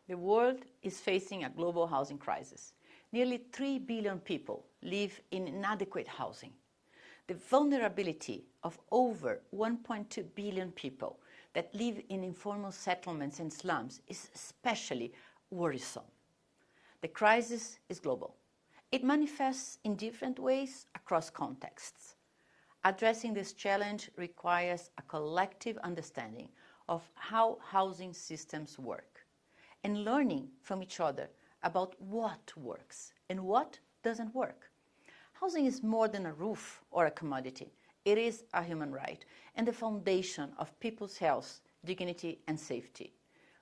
The world is facing a global housing crisis. Nearly 3 billion people live in inadequate housing. The vulnerability of over 1.2 billion people that live in informal settlements and slums is especially worrisome. The crisis is global. It manifests in different ways across contexts. Addressing this challenge requires a collective understanding of how housing systems work and learning from each other about what works and what doesn't work. Housing is more than a roof or a commodity. It is a human right and the foundation of people's health, dignity, and safety.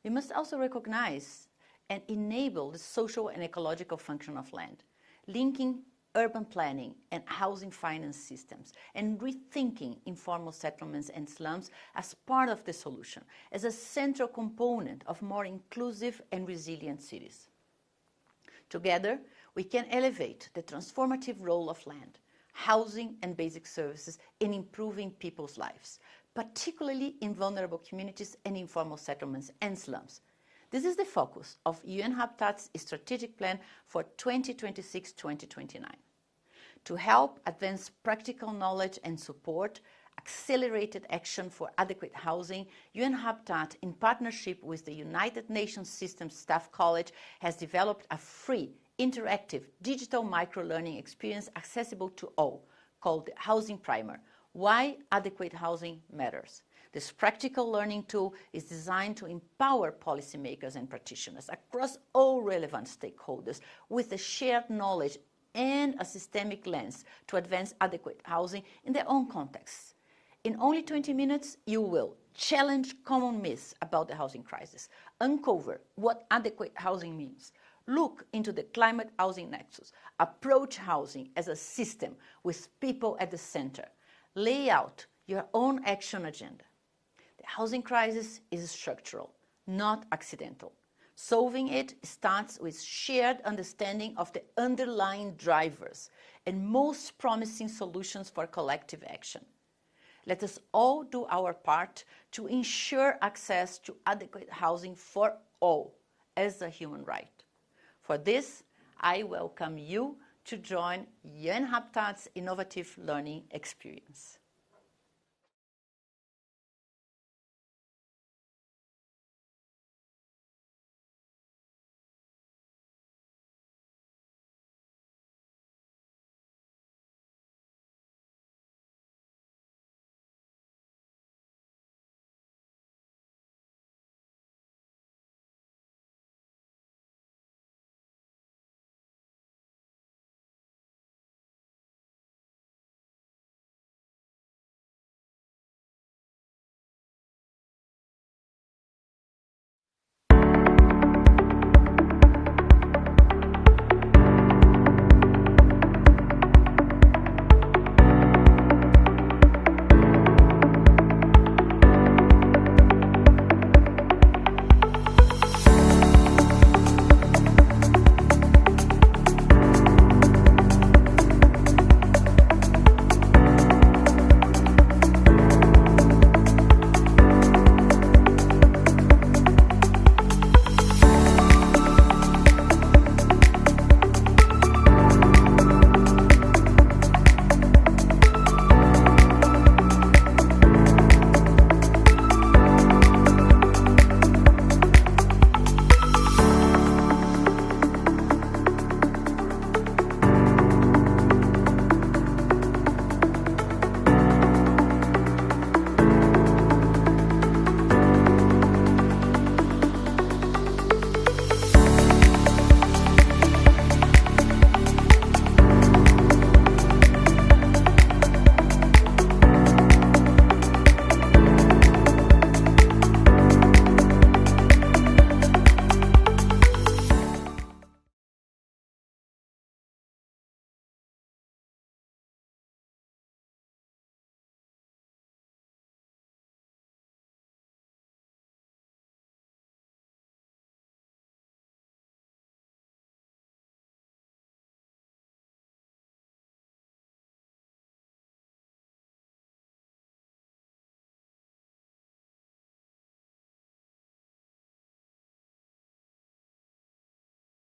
We must also recognize and enable the social and ecological function of land, linking urban planning and housing finance systems, and rethinking informal settlements and slums as part of the solution, as a central component of more inclusive and resilient cities. Together, we can elevate the transformative role of land, housing, and basic services in improving people's lives, particularly in vulnerable communities and informal settlements and slums. This is the focus of UN Habitat's strategic plan for 2026-2029. To help advance practical knowledge and support accelerated action for adequate housing, UN Habitat, in partnership with the United Nations Systems Staff College, has developed a free, interactive digital micro-learning experience accessible to all, called the Housing Primer: Why Adequate Housing Matters. This practical learning tool is designed to empower policymakers and practitioners across all relevant stakeholders with a shared knowledge and a systemic lens to advance adequate housing in their own contexts. In only 20 minutes, you will challenge common myths about the housing crisis, uncover what adequate housing means, look into the climate housing nexus, approach housing as a system with people at the center, lay out your own action agenda. The housing crisis is structural, not accidental. Solving it starts with shared understanding of the underlying drivers and most promising solutions for collective action. Let us all do our part to ensure access to adequate housing for all as a human right. For this, I welcome you to join UN Habitat's innovative learning experience.